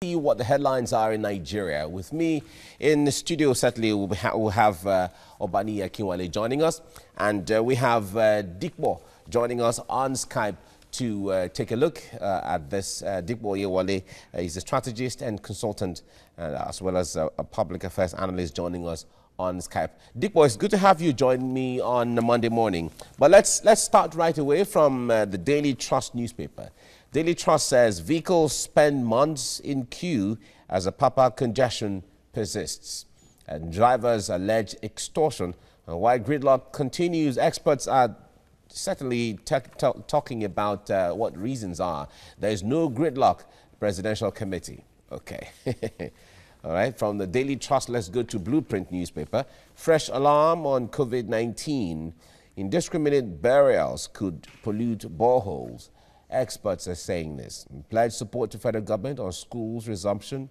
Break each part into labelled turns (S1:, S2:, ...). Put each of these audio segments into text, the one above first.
S1: See what the headlines are in Nigeria. With me in the studio, certainly we'll have Obani Akinwale joining us, and we have Dikbo joining us on Skype to take a look at this. Dikbo Yewale is a strategist and consultant, as well as a public affairs analyst joining us on Skype. Dikbo, it's good to have you join me on a Monday morning. But let's start right away from the Daily Trust newspaper. Daily Trust says vehicles spend months in queue as a Papa congestion persists, and drivers allege extortion. And while gridlock continues, experts are certainly talking about what reasons are. There is no gridlock, presidential committee. Okay. All right, from the Daily Trust, let's go to Blueprint newspaper. Fresh alarm on COVID-19. Indiscriminate burials could pollute boreholes. Experts are saying this. Pledge support to federal government on schools resumption.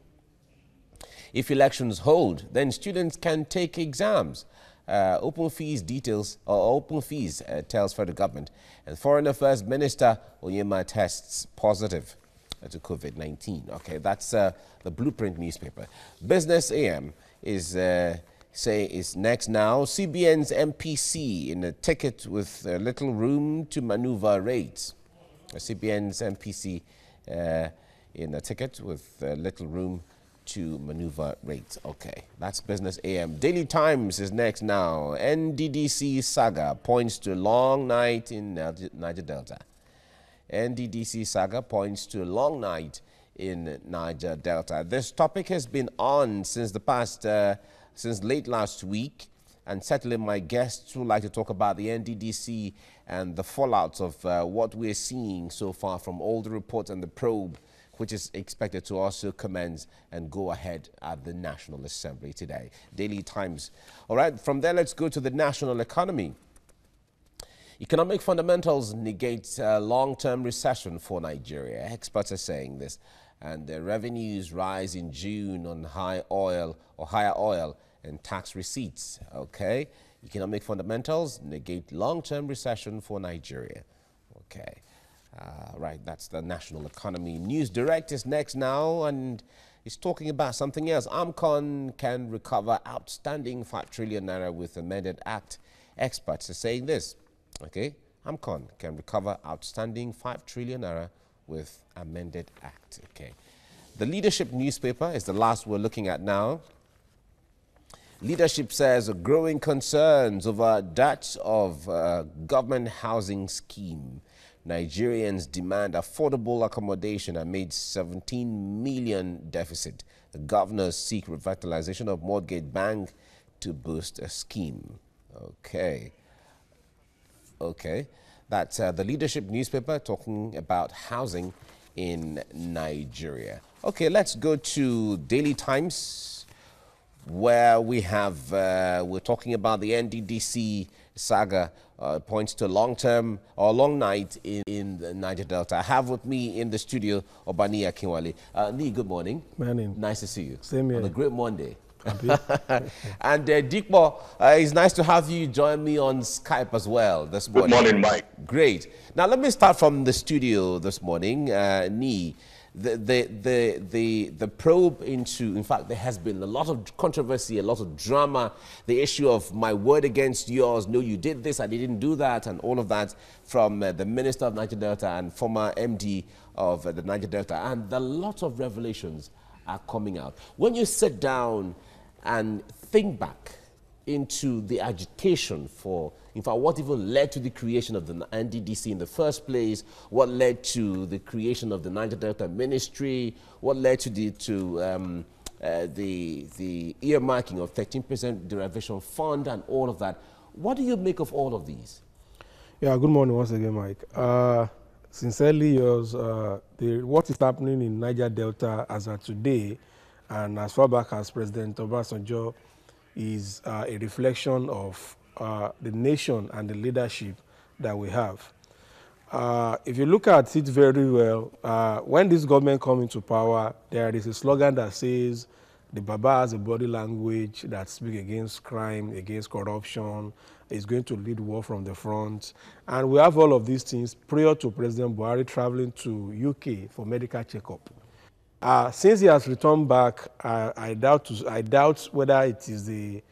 S1: If elections hold, then students can take exams. Open fees details, or open fees tells federal government. And Foreign Affairs Minister Onyema tests positive to COVID-19. Okay, that's the Blueprint newspaper. Business AM is next now. CBN's MPC in a ticket with little room to maneuver rates. CBN's MPC in a ticket with little room to maneuver rates. Okay, that's Business AM. Daily Times is next now. NDDC Saga points to long night in Niger Delta. NDDC Saga points to a long night in Niger Delta. This topic has been on since since late last week. And certainly my guests would like to talk about the NDDC and the fallouts of what we're seeing so far from all the reports and the probe, which is expected to also commence and go ahead at the National Assembly today. Daily Times. All right, from there, let's go to the national economy. Economic fundamentals negate long-term recession for Nigeria. Experts are saying this. And the revenues rise in June on higher oil and tax receipts. Okay, economic fundamentals negate long-term recession for Nigeria. Okay, right, that's the national economy. News Direct is next now, and it's talking about something else. AMCON can recover outstanding 5 trillion naira with amended act. Experts are saying this. Okay, AMCON can recover outstanding 5 trillion naira with amended act. Okay, the Leadership newspaper is the last we're looking at now. Leadership says growing concerns over debt of government housing scheme. Nigerians demand affordable accommodation amid 17 million deficit. The governors seek revitalization of mortgage bank to boost a scheme. Okay. Okay. That's the Leadership newspaper talking about housing in Nigeria. Okay, let's go to Daily Times, where we have, we're talking about the NDDC saga, points to long-term or long night in the Niger Delta. I have with me in the studio Obani Akinwale. Ni, good morning.
S2: Morning.
S1: Nice to see you.
S2: Same here.
S1: On a great Monday. And Dikbo, it's nice to have you join me on Skype as well this morning.
S3: Good morning, Mike.
S1: Great. Now let me start from the studio this morning. Ni, the probe into, in fact, there has been a lot of controversy, a lot of drama, the issue of my word against yours, no, you did this, I didn't do that, and all of that from the Minister of Niger Delta and former MD of the Niger Delta, and a lot of revelations are coming out. When you sit down and think back into the agitation for, in fact, what even led to the creation of the NDDC in the first place, what led to the creation of the Niger Delta Ministry, what led to the earmarking of 13% derivation fund and all of that. What do you make of all of these?
S2: Yeah, good morning once again, Mike. Sincerely yours, what is happening in Niger Delta as of today, and as far back as President Obasanjo, is a reflection of the nation and the leadership that we have. If you look at it very well, when this government comes into power, there is a slogan that says the Baba has a body language that speaks against crime, against corruption, is going to lead war from the front. And we have all of these things prior to President Buhari traveling to UK for medical checkup. Since he has returned back, I doubt whether it is the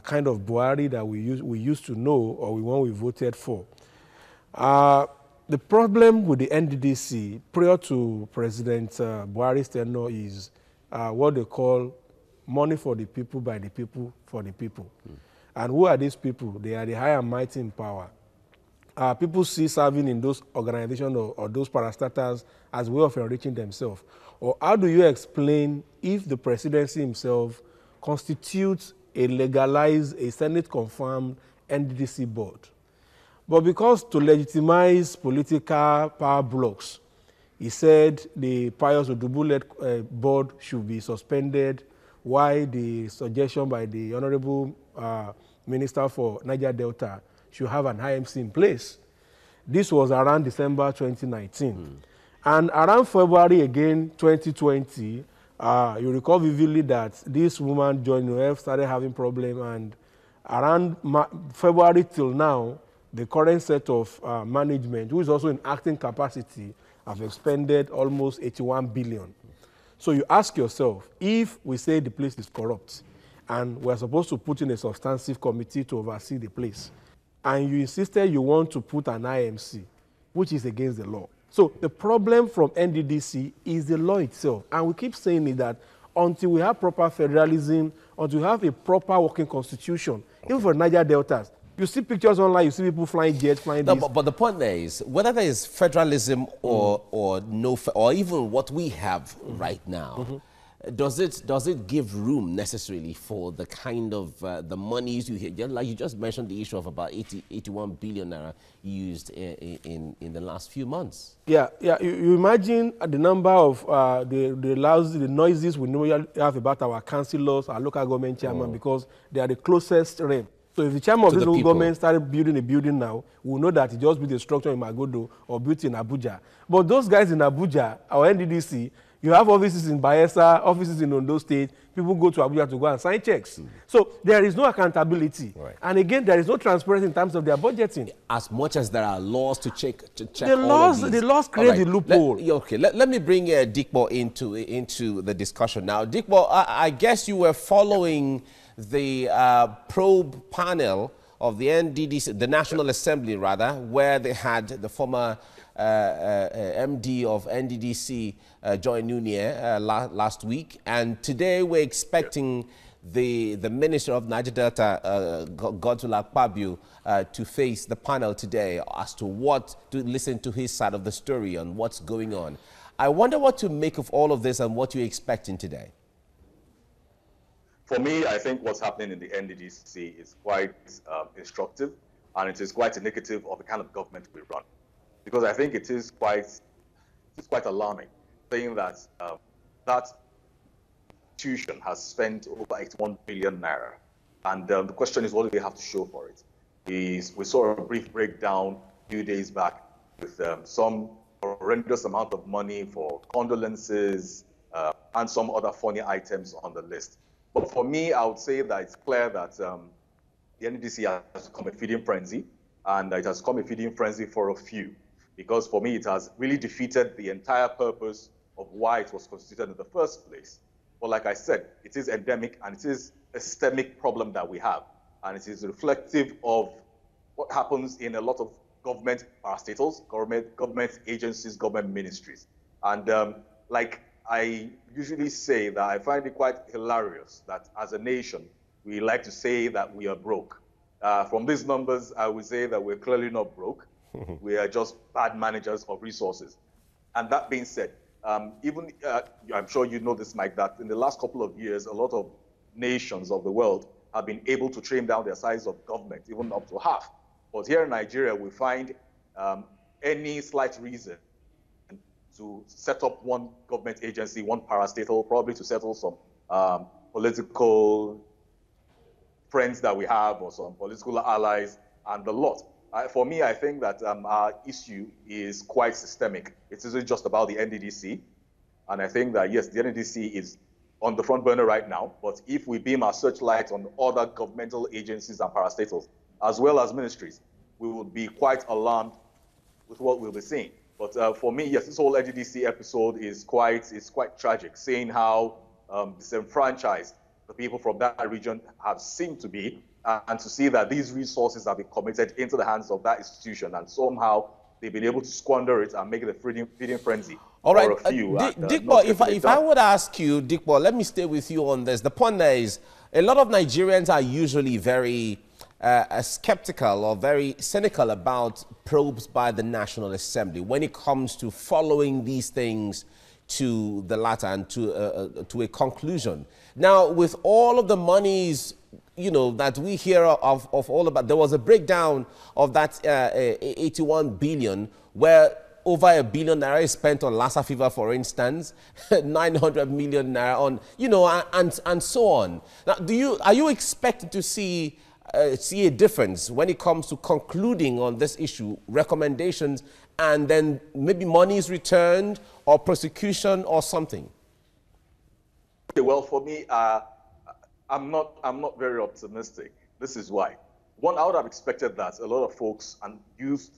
S2: kind of Buhari that we used to know or the one we voted for. The problem with the NDDC prior to President Buhari's tenure is what they call money for the people, by the people, for the people. And who are these people? They are the high and mighty in power. People see serving in those organizations or those parastatals as a way of enriching themselves. Or how do you explain if the presidency himself constitutes a legalized, a Senate-confirmed NDDC board? But because to legitimize political power blocks, he said the Pius Odubu-led board should be suspended, while the suggestion by the Honorable Minister for Niger Delta should have an IMC in place. This was around December 2019. And around February again, 2020, you recall vividly that this woman, Joy Noel, started having problems, and around February till now, the current set of management, who is also in acting capacity, have expended almost 81 billion. So you ask yourself, if we say the place is corrupt, and we're supposed to put in a substantive committee to oversee the place, and you insisted you want to put an IMC, which is against the law. So the problem from NDDC is the law itself. And we keep saying it that until we have proper federalism, until we have a proper working constitution, even for Niger Deltas, you see pictures online, you see people flying jets, flying
S1: no, but the point there is, whether there is federalism or no, or even what we have right now, does it give room necessarily for the kind of the monies you hear? Like you just mentioned the issue of about 81 billion naira used in the last few months. Yeah.
S2: You imagine the number of the noises we know have about our councillors, our local government chairman, because they are the closest realm. So if the chairman of this local government started building a building now, we'll know that it just built a structure in Magodo or built in Abuja. But those guys in Abuja, our NDDC, you have offices in Bayelsa, offices in Ondo State. People go to Abuja to go and sign checks. So there is no accountability. Right. And again, there is no transparency in terms of their budgeting.
S1: As much as there are laws to check
S2: the laws create the loophole.
S1: Let me bring Dikbo into the discussion now. Dikbo, I guess you were following the probe panel of the NDDC, the National Assembly rather, where they had the former MD of NDDC, Joy Nunier, last week. And today we're expecting the Minister of Niger Delta, Godswill Akpabio, to face the panel today as to listen to his side of the story on what's going on. I wonder what to make of all of this and what you're expecting today.
S3: For me, I think what's happening in the NDDC is quite instructive, and it is quite indicative of the kind of government we run. Because I think it is quite alarming, saying that that institution has spent over 81 billion naira. And the question is, what do they have to show for it? We saw a brief breakdown a few days back with some horrendous amount of money for condolences and some other funny items on the list. But for me, I would say that it's clear that the NDDC has become a feeding frenzy, and it has become a feeding frenzy for a few. Because for me, it has really defeated the entire purpose of why it was constituted in the first place. But like I said, it is endemic, and it is a systemic problem that we have. And it is reflective of what happens in a lot of government parastatals, government agencies, government ministries. And like I usually say, that I find it quite hilarious that as a nation, we like to say that we are broke. From these numbers, I would say that we're clearly not broke. We are just bad managers of resources. And that being said, I'm sure you know this, Mike, that in the last couple of years, a lot of nations of the world have been able to trim down their size of government, even up to half. But here in Nigeria, we find any slight reason to set up one government agency, one parastatal, probably to settle some political friends that we have or some political allies and the lot. For me, I think that our issue is quite systemic. It isn't just about the NDDC. And I think that, yes, the NDDC is on the front burner right now. But if we beam our searchlight on other governmental agencies and parastatals, as well as ministries, we will be quite alarmed with what we'll be seeing. But for me, yes, this whole NDDC episode is quite tragic, seeing how disenfranchised the people from that region have seemed to be, and to see that these resources have been committed into the hands of that institution, and somehow they've been able to squander it and make it a feeding frenzy.
S1: All right,
S3: for a few.
S1: Dickbo, if I would ask you, Dickbo, let me stay with you on this. The point there is, a lot of Nigerians are usually very skeptical or very cynical about probes by the National Assembly when it comes to following these things to the latter and to a conclusion. Now, with all of the monies, you know, that we hear of all about, there was a breakdown of that 81 billion where over $1 billion naira is spent on Lassa fever, for instance, 900 million naira on, you know, and so on. Now, are you expected to see a difference when it comes to concluding on this issue, recommendations, and then maybe money is returned or prosecution or something?
S3: Okay, well, for me, I'm not very optimistic. This is why. One, I would have expected that a lot of folks and youth,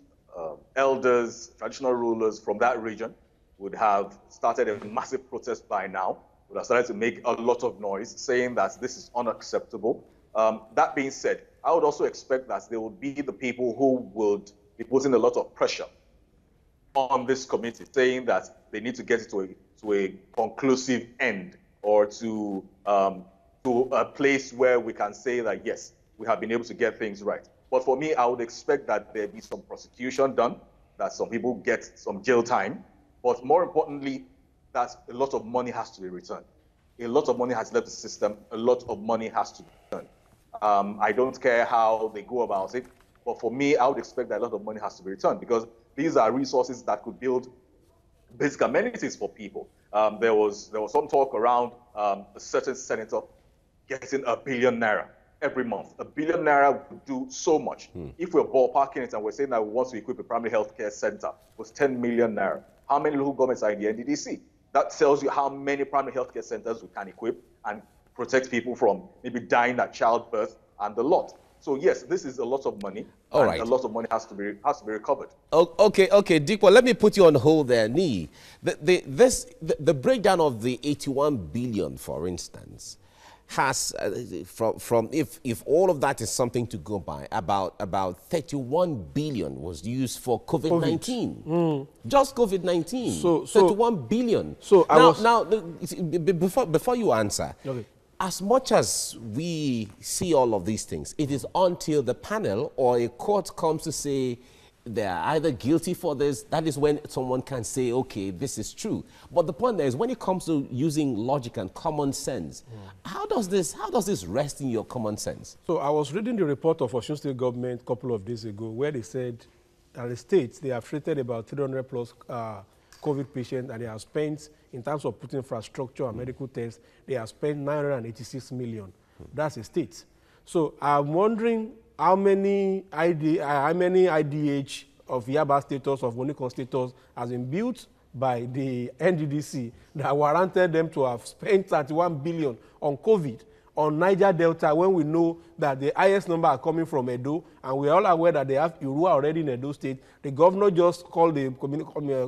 S3: elders, traditional rulers from that region would have started a massive protest by now, would have started to make a lot of noise, saying that this is unacceptable. That being said, I would also expect that there would be the people who would be putting a lot of pressure on this committee, saying that they need to get it to a conclusive end, or to a place where we can say that, yes, we have been able to get things right. But for me, I would expect that there be some prosecution done, that some people get some jail time, but more importantly, that a lot of money has to be returned. A lot of money has left the system. A lot of money has to be returned. I don't care how they go about it, but for me, I would expect that a lot of money has to be returned, because these are resources that could build basic amenities for people. There was some talk around a certain senator getting $1 billion naira every month. $1 billion naira would do so much. If we're ballparking it and we're saying that we want to equip a primary health care center with 10 million naira, how many local governments are in the NDDC? That tells you how many primary health care centers we can equip and protect people from maybe dying at childbirth and the lot. So yes, this is a lot of money.
S1: All right.
S3: A lot of money has to be recovered.
S1: Okay, Dickbo, let me put you on hold there, Nee. The breakdown of the 81 billion, for instance, has from if all of that is something to go by, about 31 billion was used for COVID-19. Just COVID-19. So 31 billion.
S2: So
S1: before you answer. Okay. As much as we see all of these things, it is until the panel or a court comes to say they are either guilty for this, that is when someone can say, okay, this is true. But the point there is, when it comes to using logic and common sense, how does this rest in your common sense?
S2: So I was reading the report of Osun State government a couple of days ago, where they said at the states they have treated about 300 plus COVID patients, and they have spent, in terms of putting infrastructure and medical tests, they have spent 986 million. That's a state. So I'm wondering how many IDH of Yaba status, of Monicon status, has been built by the NDDC that warranted them to have spent 31 billion on COVID, on Niger Delta, when we know that the highest number are coming from Edo, and we are all aware that they have Irua already in Edo State. The governor just called the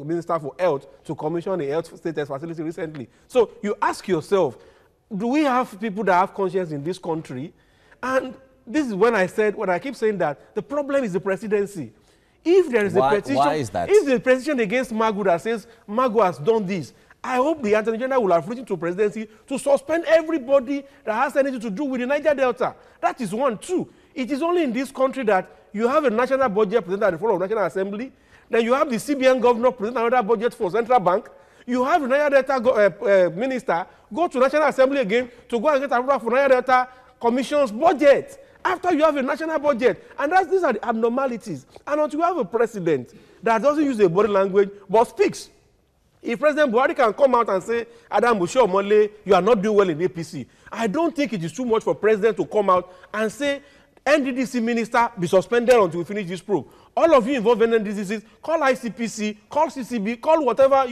S2: Minister for Health to commission a health status facility recently. So you ask yourself, do we have people that have conscience in this country? And this is when I keep saying that the problem is the presidency. If there is a petition,
S1: why is that?
S2: If the petition against Magu that says Magu has done this, I hope the Attorney General will have written to presidency to suspend everybody that has anything to do with the Niger Delta. That is one. Two, it is only in this country that you have a national budget presented at the floor of National Assembly. Then you have the CBN governor present another budget for Central Bank. You have the Niger Delta minister go to National Assembly again to go and get approval for Niger Delta Commission's budget. After you have a national budget. And these are the abnormalities. And until you have a president that doesn't use a body language but speaks, if President Buhari can come out and say, Adam Bushe-Omole, you are not doing well in APC, I don't think it is too much for President to come out and say, NDDC minister be suspended until we finish this probe. All of you involved in NDDC, call ICPC, call CCB, call whatever,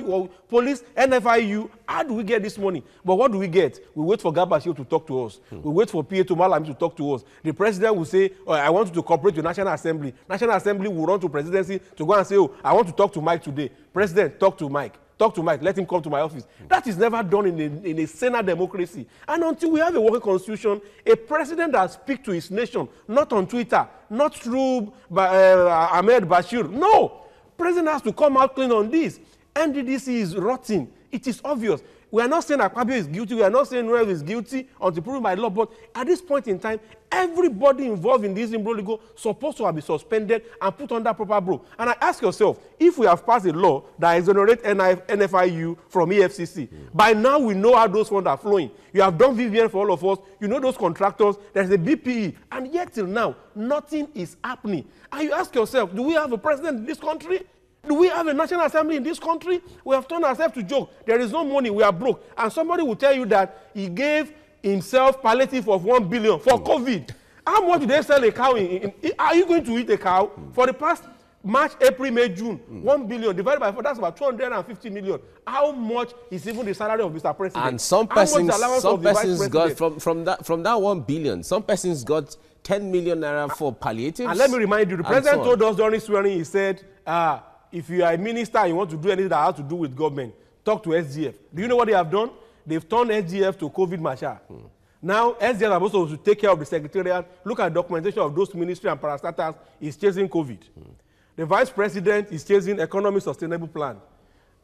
S2: police, NFIU. How do we get this money? But what do we get? We wait for Gabashio to talk to us. We wait for PA to Malami to talk to us. The president will say, oh, I want you to cooperate with National Assembly. National Assembly will run to presidency to go and say, oh, I want to talk to Mike today. President, talk to Mike. Talk to Mike, let him come to my office. That is never done in a Senate democracy. And until we have a working constitution, a president that speaks to his nation, not on Twitter, not through Ahmed Bashir. No! President has to come out clean on this. NDDC is rotting. It is obvious. We are not saying Akpabio is guilty. We are not saying Noel is guilty until proven by law. But at this point in time, everybody involved in this imbroglio supposed to have been suspended and put under proper probe. And I ask yourself, if we have passed a law that exonerates NFIU from EFCC, by now we know how those funds are flowing. You have done VVN for all of us. You know those contractors. There's a BPE. And yet till now, nothing is happening. And you ask yourself, do we have a president in this country? Do we have a National Assembly in this country? We have turned ourselves to joke. There is no money. We are broke. And somebody will tell you that he gave himself palliative of 1 billion for COVID. How much do they sell a cow? Are you going to eat a cow? For the past March, April, May, June, 1 billion divided by 4, that's about 250 million. How much is even the salary of Mr. President?
S1: And some persons got from that 1 billion, some persons got 10 million naira for palliatives. And
S2: let me remind you, the president told us during swearing, he said, if you are a minister and you want to do anything that has to do with government, talk to SGF. Do you know what they have done? They've turned SGF to COVID marshal. Now, SGF are supposed to take care of the secretariat. Look at documentation of those ministry and parastatals. Is chasing COVID. The vice president is chasing economic sustainable plan.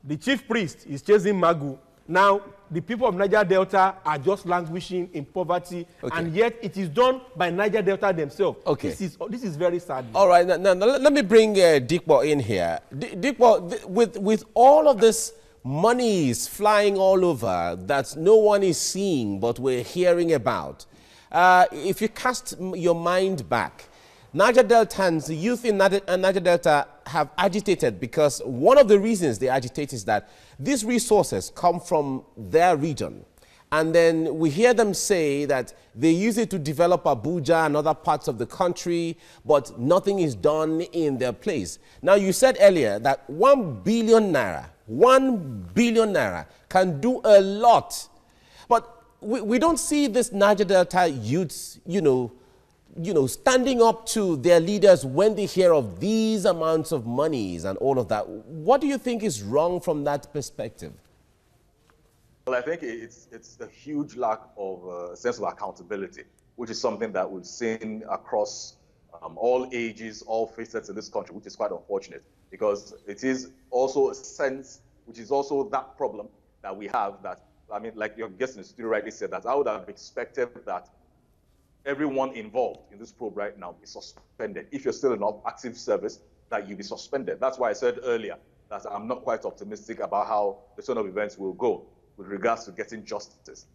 S2: The chief priest is chasing Magu. Now, the people of Niger Delta are just languishing in poverty, and yet it is done by Niger Delta themselves. This is very sad.
S1: All right, now let me bring Dikbo in here. Dikbo, with all of this monies flying all over that no one is seeing but we're hearing about, if you cast your mind back, Niger Deltans, the youth in Niger Delta have agitated because one of the reasons they agitate is that these resources come from their region. And then we hear them say that they use it to develop Abuja and other parts of the country, but nothing is done in their place. Now, you said earlier that 1 billion naira can do a lot. But we don't see this Niger Delta youths, standing up to their leaders when they hear of these amounts of monies and all of that. What do you think is wrong from that perspective?
S3: Well, I think it's a huge lack of sense of accountability, which is something that we've seen across all ages, all facets in this country, which is quite unfortunate, because it is also a sense, which is also that problem that we have that, I mean, like your guest in the studio rightly said, that I would have expected that everyone involved in this probe right now be suspended. If you're still in active service, that you be suspended. That's why I said earlier that I'm not quite optimistic about how the turn of events will go with regards to getting justice.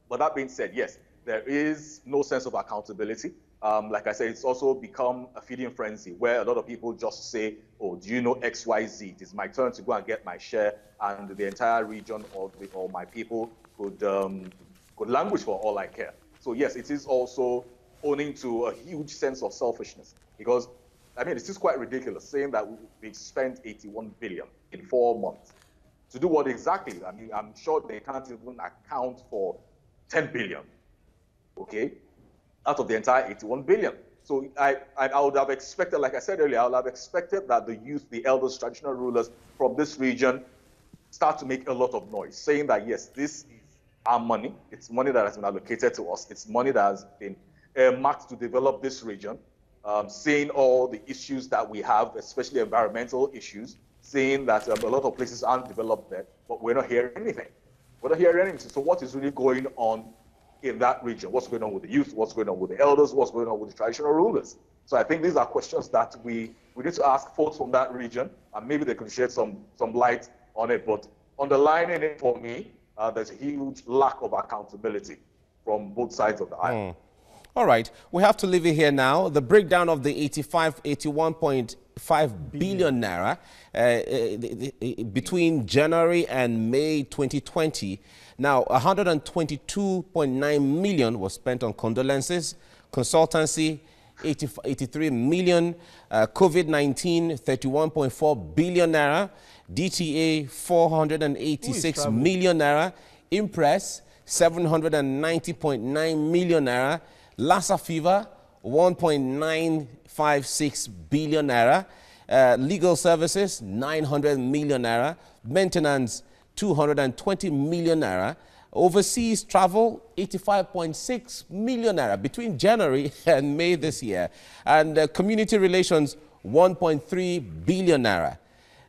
S3: But that being said, yes, there is no sense of accountability. Like I said, it's also become a feeding frenzy where a lot of people just say, oh, do you know XYZ? It is my turn to go and get my share, and the entire region or my people could languish for all I care. So yes, it is also owning to a huge sense of selfishness, because, I mean, it's just quite ridiculous saying that we spent 81 billion in 4 months. To do what exactly? I mean, I'm sure they can't even account for 10 billion, okay, out of the entire 81 billion. So I would have expected, like I said earlier, I would have expected that the youth, the elders, traditional rulers from this region start to make a lot of noise, saying that, yes, this is our money. It's money that has been allocated to us. It's money that has been earmarked to develop this region, seeing all the issues that we have, especially environmental issues, saying that a lot of places aren't developed there, but we're not hearing anything. We're not hearing anything. So what is really going on in that region? What's going on with the youth? What's going on with the elders? What's going on with the traditional rulers? So I think these are questions that we need to ask folks from that region, and maybe they can shed some light on it. But underlining it for me, there's a huge lack of accountability from both sides of the aisle.
S1: All right, we have to leave it here now. The breakdown of the 81.5 billion naira between January and May 2020. Now, 122.9 million was spent on condolences, consultancy, 83 million. COVID-19, 31.4 billion naira. DTA, 486 million naira. Impress, 790.9 million naira. Lassa fever, 1.956 billion naira. Legal services, 900 million naira. Maintenance, 220 million naira. Overseas travel, 85.6 million naira between January and May this year. And community relations, 1.3 billion naira.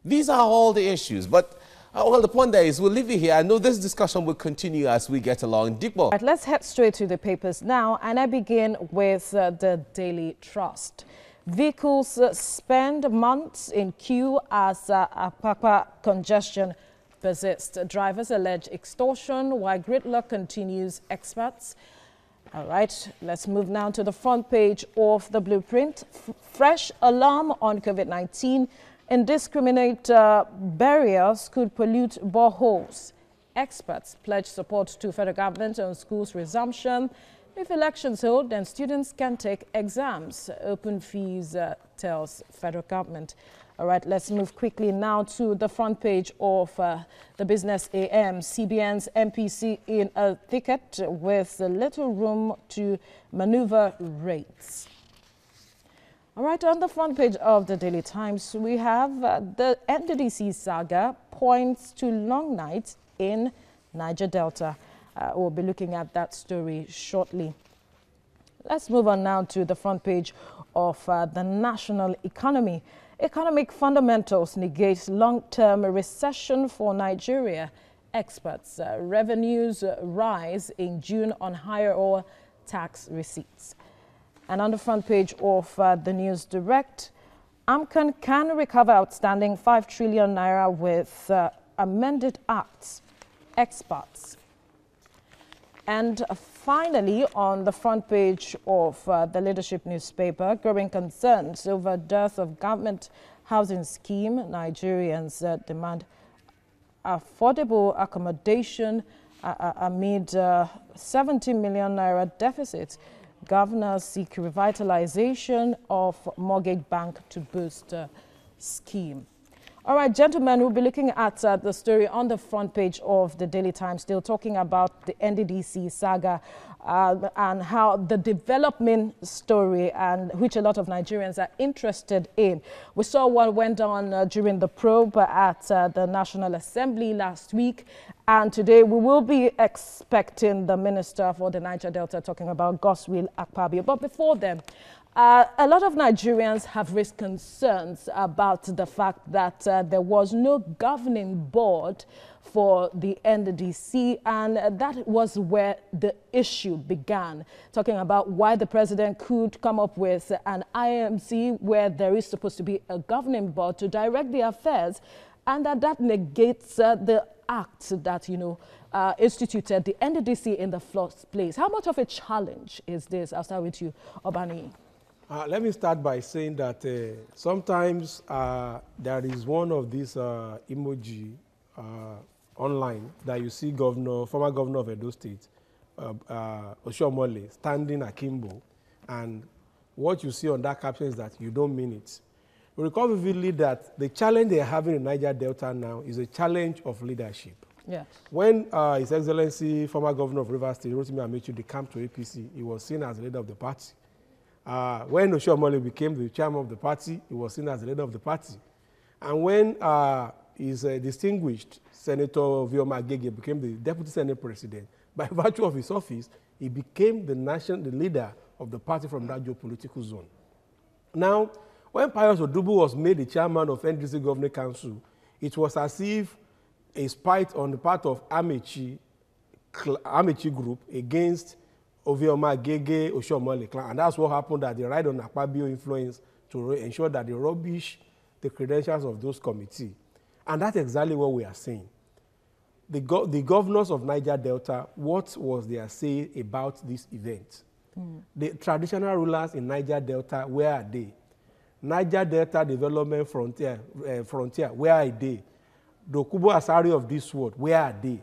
S1: These are all the issues. But well, the point there is, we'll leave it here. I know this discussion will continue as we get along. Dikbo.
S4: Right, let's head straight to the papers now. And I begin with the Daily Trust. Vehicles spend months in queue as Apapa congestion persists. Drivers allege extortion while gridlock continues, experts. All right, let's move now to the front page of the Blueprint. Fresh alarm on COVID-19. Indiscriminate barriers could pollute boreholes. Experts pledge support to federal government on schools resumption. If elections hold, then students can take exams. Open fees, tells federal government. All right, let's move quickly now to the front page of the Business AM. CBN's MPC in a thicket with little room to maneuver rates. All right, on the front page of the Daily Times, we have the NDDC saga points to long nights in Niger Delta. We'll be looking at that story shortly. Let's move on now to the front page of the national economy. Economic fundamentals negate long-term recession for Nigeria. Experts, revenues rise in June on higher oil tax receipts. And on the front page of the News Direct, AMCON can recover outstanding 5 trillion naira with amended acts. Experts. And finally, on the front page of the Leadership newspaper, growing concerns over dearth of government housing scheme. Nigerians demand affordable accommodation amid 70 million naira deficit. Governors seek revitalization of mortgage bank to boost scheme. All right, gentlemen, we'll be looking at the story on the front page of the Daily Times, still talking about the NDDC saga and how the development story, and which a lot of Nigerians are interested in. We saw what went on during the probe at the National Assembly last week. And today we will be expecting the Minister for the Niger Delta talking about Godswill Akpabio. But before then, a lot of Nigerians have raised concerns about the fact that there was no governing board for the NDDC, and that was where the issue began, talking about why the president could come up with an IMC where there is supposed to be a governing board to direct the affairs, and that negates the act that, instituted the NDDC in the first place. How much of a challenge is this? I'll start with you, Obani.
S2: Let me start by saying that sometimes there is one of these emoji online that you see former governor of Edo State, Oshiomhole, standing akimbo, and what you see on that caption is that you don't mean it. We recall vividly that the challenge they're having in Niger Delta now is a challenge of leadership.
S4: Yes.
S2: When His Excellency, former governor of Rivers State, Rotimi Amechi, came to APC, he was seen as the leader of the party. When Oshiomhole became the chairman of the party, he was seen as the leader of the party. And when his distinguished Senator Vioma Agege became the deputy Senate president, by virtue of his office, he became the leader of the party from that geopolitical zone. Now, when Pius Odubu was made the chairman of NDDC Governing Council, it was as if a spite on the part of Amechi group against Vioma Agege, Oshiomhole clan. And that's what happened, that they ride on Akpabio influence to ensure that they rubbish the credentials of those committees. And that's exactly what we are saying. The governors of Niger Delta, what was their say about this event? The traditional rulers in Niger Delta, where are they? Niger Delta Development Frontier, where are they? The Okubo Asari of this world, where are they?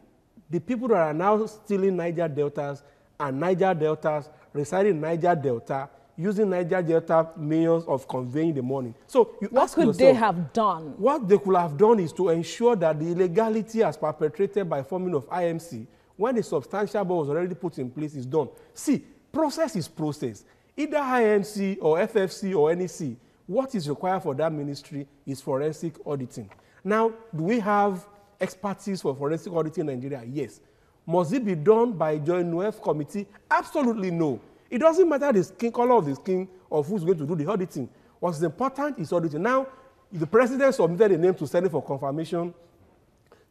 S2: The people that are now stealing Niger Deltas and Niger Deltas residing in Niger Delta using Niger Delta means of conveying the money. So you
S4: what
S2: ask
S4: could
S2: yourself,
S4: they have done?
S2: What they could have done is to ensure that the illegality as perpetrated by forming of IMC, when the substantial bill was already put in place, is done. See, process is process. Either IMC or FFC or NEC, what is required for that ministry is forensic auditing. Now, do we have expertise for forensic auditing in Nigeria? Yes. Must it be done by a joint NUEF committee? Absolutely no. It doesn't matter the skin color of the skin of who's going to do the auditing. What's important is auditing. Now, the president submitted a name to Senate for confirmation.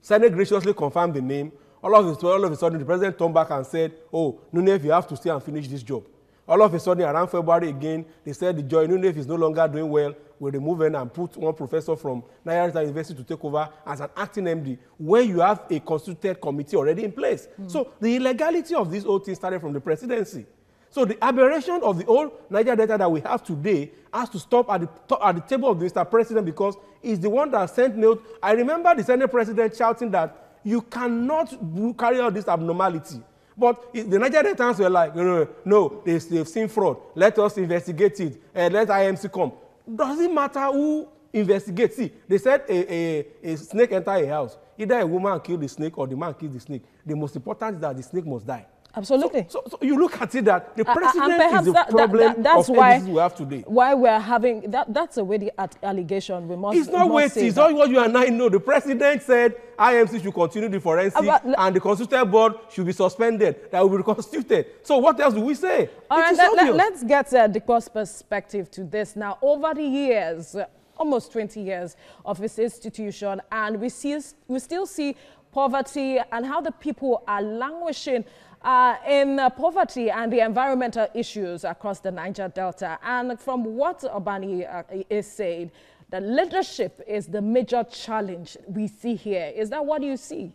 S2: Senate graciously confirmed the name. All of a sudden, the president turned back and said, oh, Nunez, you have to stay and finish this job. All of a sudden, around February again, they said the Joy Nunez is no longer doing well. We'll remove him and put one professor from Niger Delta University to take over as an acting MD, when you have a constituted committee already in place. So the illegality of this whole thing started from the presidency. So the aberration of the old Niger Delta that we have today has to stop at the table of the Mr. President, because he's the one that sent note. I remember the Senate President shouting that you cannot carry out this abnormality. But the Niger Deltans were like, no, they've seen fraud. Let us investigate it. Let IMC come. Doesn't matter who investigates. See, they said a snake entered a house. Either a woman killed the snake or the man killed the snake. The most important is that the snake must die.
S4: Absolutely.
S2: So you look at it that the president is the problem
S4: that's
S2: of
S4: why
S2: we have today.
S4: Why we're having that's a weighty allegation. We must.
S2: It's not weighty. It's not what you and I know. The president said IMC should continue the forensic and the constituted board should be suspended. That will be reconstituted. So what else do we say?
S4: All right, let's get Dikpo's perspective to this now. Over the years, almost 20 years of this institution, and we still see poverty and how the people are languishing in poverty and the environmental issues across the Niger Delta. And from what Obani is saying, the leadership is the major challenge we see here. Is that what you see?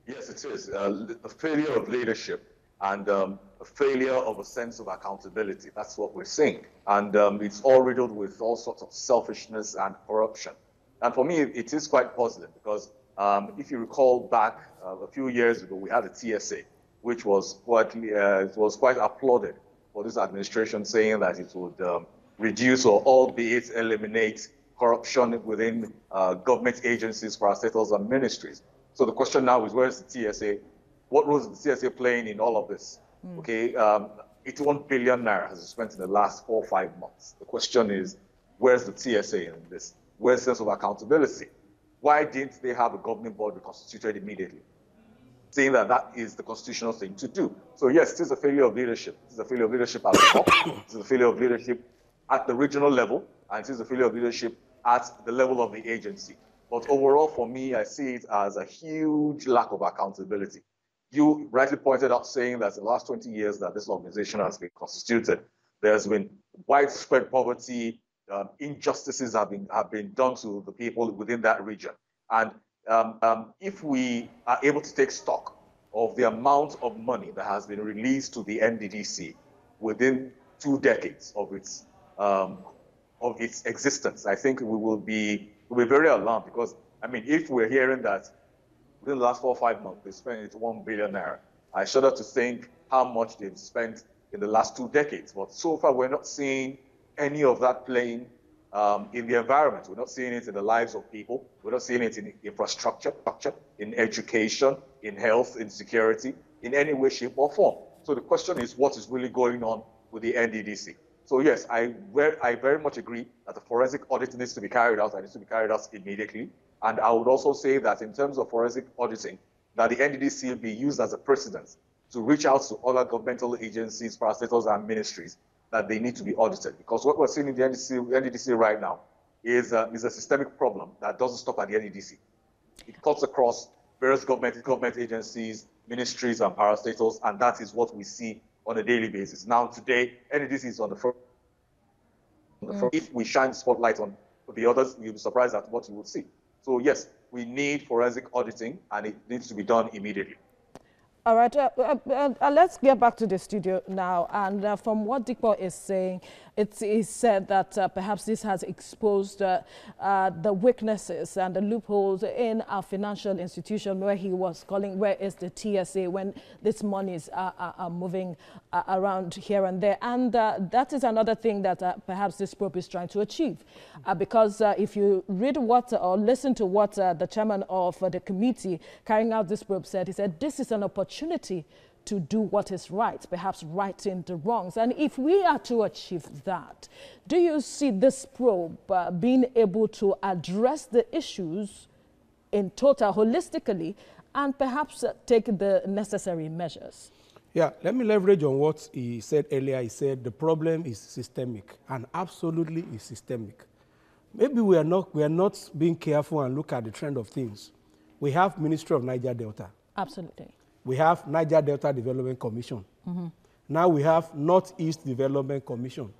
S3: Yes, it is. A failure of leadership and a failure of a sense of accountability. That's what we're seeing. And it's all riddled with all sorts of selfishness and corruption. And for me, it is quite puzzling because if you recall back a few years ago, we had a TSA, which was quite applauded for this administration, saying that it would reduce or albeit eliminate corruption within government agencies, parastatals, and ministries. So the question now is, where is the TSA? What role is the TSA playing in all of this? Okay, 81 billion naira has been spent in the last 4 or 5 months. The question is, where's the TSA in this? Where's the sense of accountability? Why didn't they have a governing board reconstituted immediately? Saying that that is the constitutional thing to do. So yes, it is a failure of leadership. It is a failure of leadership at the top. It is a failure of leadership at the regional level, and it is a failure of leadership at the level of the agency. But overall, for me, I see it as a huge lack of accountability. You rightly pointed out saying that in the last 20 years that this organization has been constituted, there's been widespread poverty, injustices have been done to the people within that region. And if we are able to take stock of the amount of money that has been released to the NDDC within 2 decades of its existence, I think we'll be very alarmed, because I mean, if we're hearing that within the last 4 or 5 months they spent 1 billion naira, I shudder to think how much they've spent in the last 2 decades. But so far, we're not seeing any of that playing in the environment. We're not seeing it in the lives of people. We're not seeing it in infrastructure, in education, in health, in security, in any way, shape, or form. So the question is, what is really going on with the NDDC? So yes, I very much agree that the forensic audit needs to be carried out, and needs to be carried out immediately. And I would also say that in terms of forensic auditing, that the NDDC will be used as a precedent to reach out to other governmental agencies, parastatals, and ministries that they need to be audited. Because what we're seeing in the NDDC right now is a systemic problem that doesn't stop at the NDDC. It cuts across various government agencies, ministries, and parastatals, and that is what we see on a daily basis. Now, today, NDDC is on the front. If we shine the spotlight on the others, you'll be surprised at what you will see. So yes, we need forensic auditing, and it needs to be done immediately.
S4: All right, let's get back to the studio now. And from what Dikpo is saying, it is said that perhaps this has exposed the weaknesses and the loopholes in our financial institution, where he was calling, where is the TSA when these monies are moving around here and there. And that is another thing that perhaps this probe is trying to achieve. Because if you read what or listen to what the chairman of the committee carrying out this probe said, he said this is an opportunity to do what is right, perhaps righting the wrongs. And if we are to achieve that, do you see this probe being able to address the issues in total, holistically, and perhaps take the necessary measures?
S2: Yeah, let me leverage on what he said earlier. He said the problem is systemic, and absolutely is systemic. Maybe we are not being careful and look at the trend of things. We have Ministry of Niger Delta.
S4: Absolutely.
S2: We have Niger Delta Development Commission. Now we have Northeast Development Commission.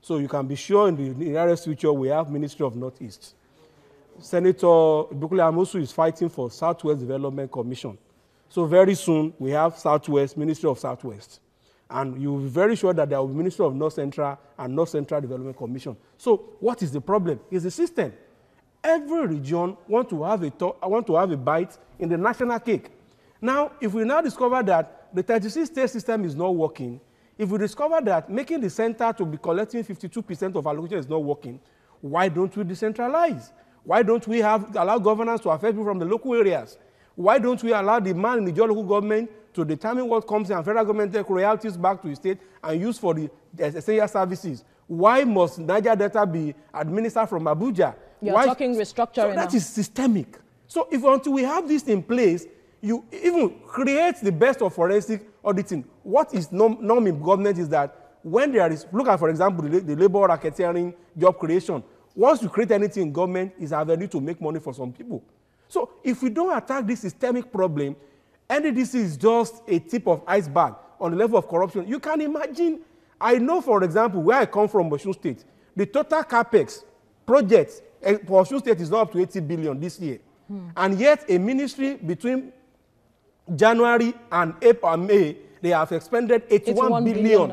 S2: So you can be sure in the nearest future we have Ministry of Northeast. Senator Bukule Amosu is fighting for Southwest Development Commission. So very soon we have Southwest, Ministry of Southwest. And you'll be very sure that there will be Ministry of North Central and North Central Development Commission. So what is the problem? It's the system. Every region wants to have a bite in the national cake. Now, if we now discover that the 36-state system is not working, if we discover that making the center to be collecting 52% of allocation is not working, why don't we decentralize? Why don't we allow governance to affect people from the local areas? Why don't we allow the man in the local government to determine what comes in and federal government take royalties back to the state and use for the essential services? Why must Niger Delta be administered from Abuja?
S4: You're talking restructuring.
S2: So that is systemic. So until we have this in place, you even create the best of forensic auditing. What is norm in government is that when there is, look at, for example, the labor racketeering, job creation. Once you create anything in government, it's an avenue to make money for some people. So if we don't attack this systemic problem, NDDC is just a tip of iceberg on the level of corruption. You can imagine, I know, for example, where I come from, Osun State, the total capex projects for Osun State is not up to 80 billion this year. And yet a ministry between January and April and May, they have expended 81 billion.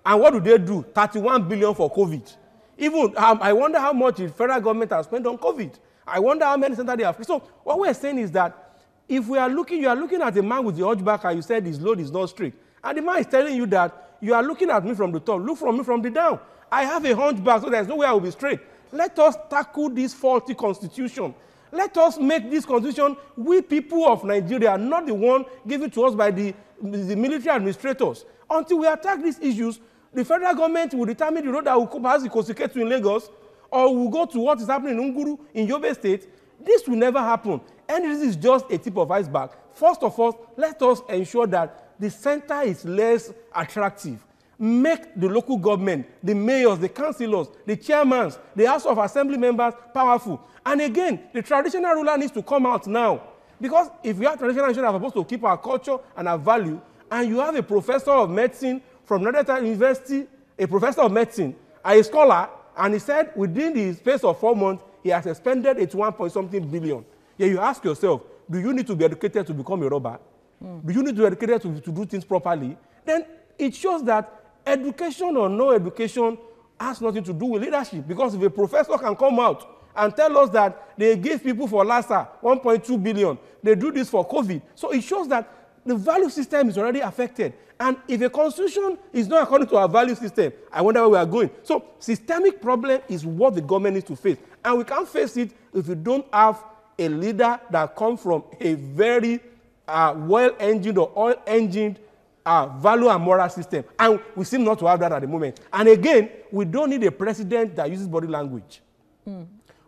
S2: And what do? 31 billion for COVID. Even, I wonder how much the federal government has spent on COVID. I wonder how many centers they have. So what we're saying is that if we are looking, you are looking at a man with the hunchback and you said his load is not straight. And the man is telling you that you are looking at me from the top, look from me from the down. I have a hunchback, so there's no way I will be straight. Let us tackle this faulty constitution. Let us make this constitution, we people of Nigeria, not the one given to us by the military administrators. Until we attack these issues, the federal government will determine the road that will pass the Kosiketu in Lagos, or will go to what is happening in Nguru, in Yobe State. This will never happen. And this is just a tip of iceberg. First of all, let us ensure that the center is less attractive. Make the local government, the mayors, the councillors, the chairmen, the House of Assembly members powerful. And again, the traditional ruler needs to come out now. Because if we have traditional rulers that are supposed to keep our culture and our value, and you have a professor of medicine from Niger Delta University, a professor of medicine, a scholar, and he said within the space of 4 months, he has expended 81-point-something billion. Yeah, you ask yourself, do you need to be educated to become a robber? Do you need to be educated to do things properly? Then it shows that education or no education has nothing to do with leadership. Because if a professor can come out and tell us that they give people for Lassa 1.2 billion, they do this for COVID. So it shows that the value system is already affected. And if a constitution is not according to our value system, I wonder where we are going. So systemic problem is what the government needs to face. And we can't face it if we don't have a leader that comes from a very well-engined or oil-engined value and moral system. And we seem not to have that at the moment. And again, we don't need a president that uses body language.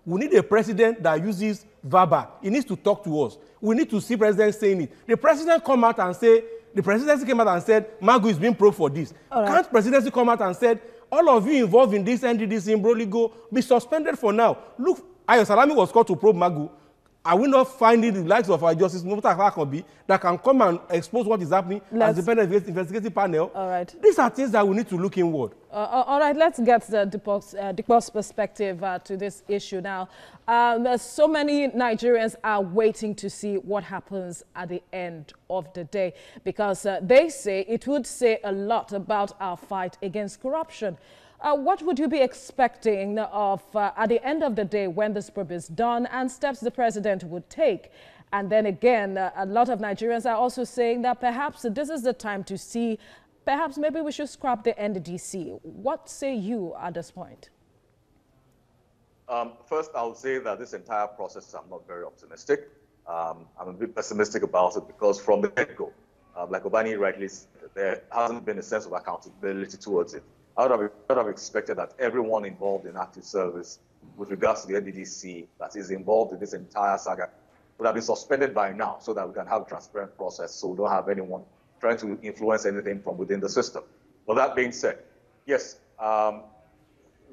S2: We need a president that uses verbal. He needs to talk to us. We need to see president saying it. The president come out and say, the presidency came out and said, Magu is being probed for this. Right. Can't presidency come out and said, all of you involved in this NDDC in Broligo, be suspended for now. Look, Ayo Salami was called to probe Magu. Are we not finding the likes of our Justice Mukhtar that can come and expose what is happening as independent investigative panel?
S4: All right.
S2: These are things that we need to look inward.
S4: All right, let's get the Dikbo's perspective to this issue now. So many Nigerians are waiting to see what happens at the end of the day because they say it would say a lot about our fight against corruption. What would you be expecting of at the end of the day when this probe is done and steps the president would take? And then again, a lot of Nigerians are also saying that perhaps this is the time to see, perhaps maybe we should scrap the NDDC. What say you at this point?
S3: First, I would say that this entire process, I'm not very optimistic. I'm a bit pessimistic about it because from the get-go, like Obani rightly said, there hasn't been a sense of accountability towards it. I would have expected that everyone involved in active service with regards to the NDDC that is involved in this entire saga would have been suspended by now so that we can have a transparent process so we don't have anyone trying to influence anything from within the system. But that being said, yes,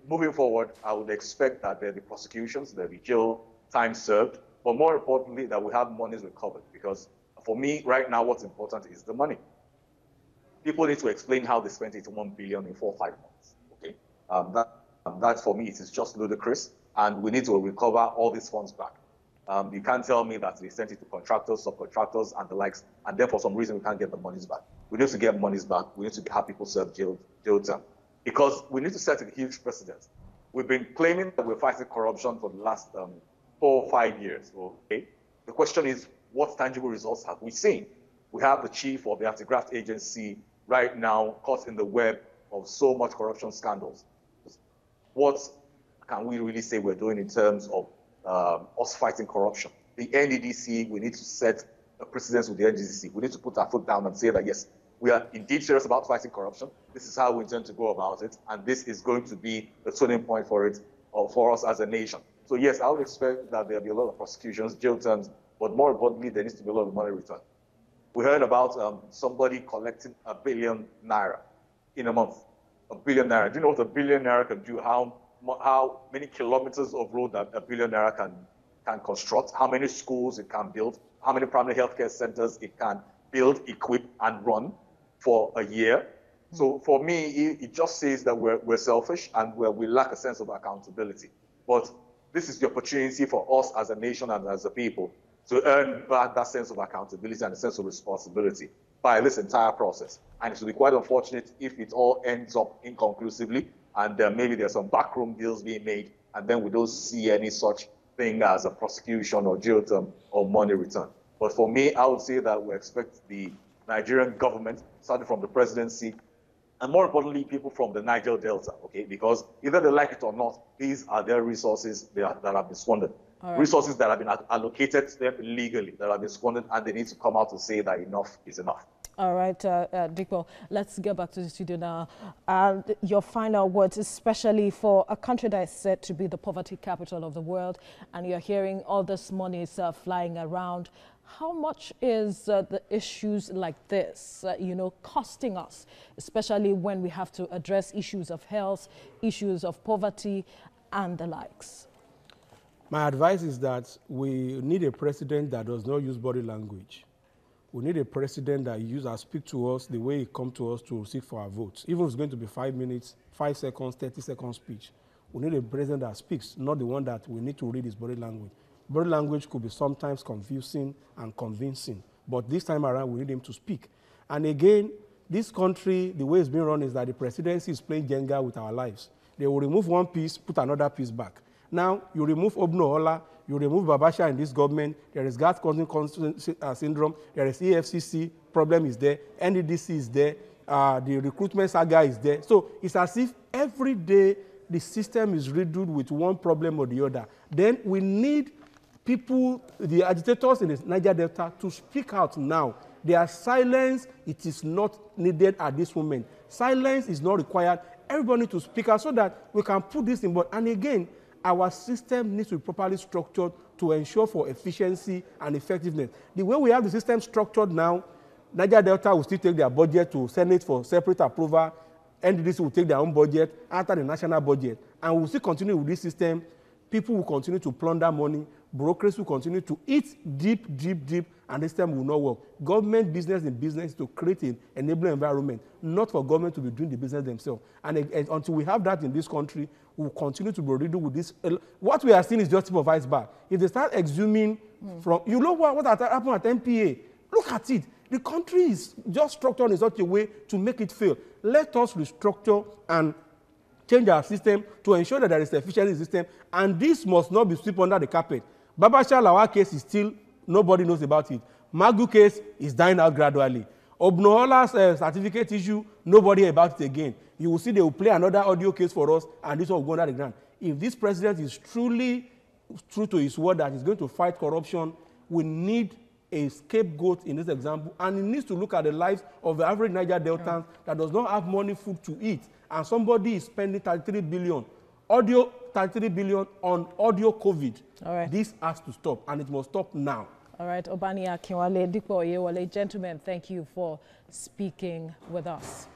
S3: moving forward, I would expect that there'll be prosecutions, there'll be jail time served, but more importantly, that we have monies recovered because for me, right now, what's important is the money. People need to explain how they spent 81 billion in 4 or 5 months. Okay, that for me it is just ludicrous, and we need to recover all these funds back. You can't tell me that they sent it to contractors, subcontractors, and the likes, and then for some reason we can't get the monies back. We need to get monies back. We need to have people serve jail term because we need to set a huge precedent. We've been claiming that we're fighting corruption for the last 4 or 5 years. Okay, the question is, what tangible results have we seen? We have the chief of the anti-graft agency right now caught in the web of so much corruption scandals. What can we really say we're doing in terms of us fighting corruption? The NDDC, we need to set a precedent with the NDDC. We need to put our foot down and say that, yes, we are indeed serious about fighting corruption. This is how we intend to go about it. And this is going to be the turning point for it, or for us as a nation. So yes, I would expect that there'll be a lot of prosecutions, jail terms, but more importantly, there needs to be a lot of money returned. We heard about somebody collecting ₦1 billion in a month. ₦1 billion. Do you know what ₦1 billion can do? How many kilometers of road that ₦1 billion can construct? How many schools it can build? How many primary healthcare centers it can build, equip, and run for a year? So for me, it just says that we're selfish and we lack a sense of accountability. But this is the opportunity for us as a nation and as a people to earn back that sense of accountability and a sense of responsibility by this entire process. And it will be quite unfortunate if it all ends up inconclusively and maybe there's some backroom deals being made and then we don't see any such thing as a prosecution or jail term or money return. But for me, I would say that we expect the Nigerian government, starting from the presidency, and more importantly, people from the Niger Delta, okay? Because either they like it or not, these are their resources that have been squandered. Right. Resources that have been allocated to them legally, that have been squandered, and they need to come out to say that enough is enough.
S4: All right, Dikbo, let's get back to the studio now. Your final words, especially for a country that is said to be the poverty capital of the world, and you're hearing all this money is flying around. How much is the issues like this, costing us, especially when we have to address issues of health, issues of poverty, and the likes?
S2: My advice is that we need a president that does not use body language. We need a president that speak to us the way he come to us to seek for our votes. Even if it's going to be 5 minutes, 5 seconds, 30 seconds speech. We need a president that speaks, not the one that we need to read his body language. Body language could be sometimes confusing and convincing, but this time around we need him to speak. And again, this country, the way it's being run is that the presidency is playing Jenga with our lives. They will remove one piece, put another piece back. Now, you remove Obno Ola, you remove Babasha in this government, there is gas constant syndrome, there is EFCC, problem is there, NDDC is there, the recruitment saga is there. So it's as if every day the system is riddled with one problem or the other. Then we need people, the agitators in the Niger Delta, to speak out now. Their silence, it is not needed at this moment. Silence is not required. Everybody needs to speak out so that we can put this in board. And again, our system needs to be properly structured to ensure for efficiency and effectiveness. The way we have the system structured now, Niger Delta will still take their budget to Senate for separate approval. NDDC will take their own budget after the national budget. And we'll still continue with this system. People will continue to plunder money. bureaucracy will continue to eat deep, and this time will not work. Government business in business to create an enabling environment, not for government to be doing the business themselves. And until we have that in this country, we'll continue to be riddled with this. What we are seeing is just tip of iceberg. If they start exhuming from, you know what happened at MPA? Look at it. The country is just structured in such a way to make it fail. Let us restructure and change our system to ensure that there is efficiency in the system, and this must not be swept under the carpet. Babasha Lawal case is still, nobody knows about it. Magu case is dying out gradually. Obnohola's certificate issue, nobody about it again. You will see they will play another audio case for us, and this one will go under the ground. If this president is truly true to his word that he's going to fight corruption, we need a scapegoat in this example, and he needs to look at the lives of the average Niger Deltan that does not have money, food to eat, and somebody is spending 33 billion on audio COVID.
S4: All right.
S2: This has to stop, and it must stop now.
S4: All right, Obani Akinwale, Dikpo Oyewole, gentlemen, thank you for speaking with us.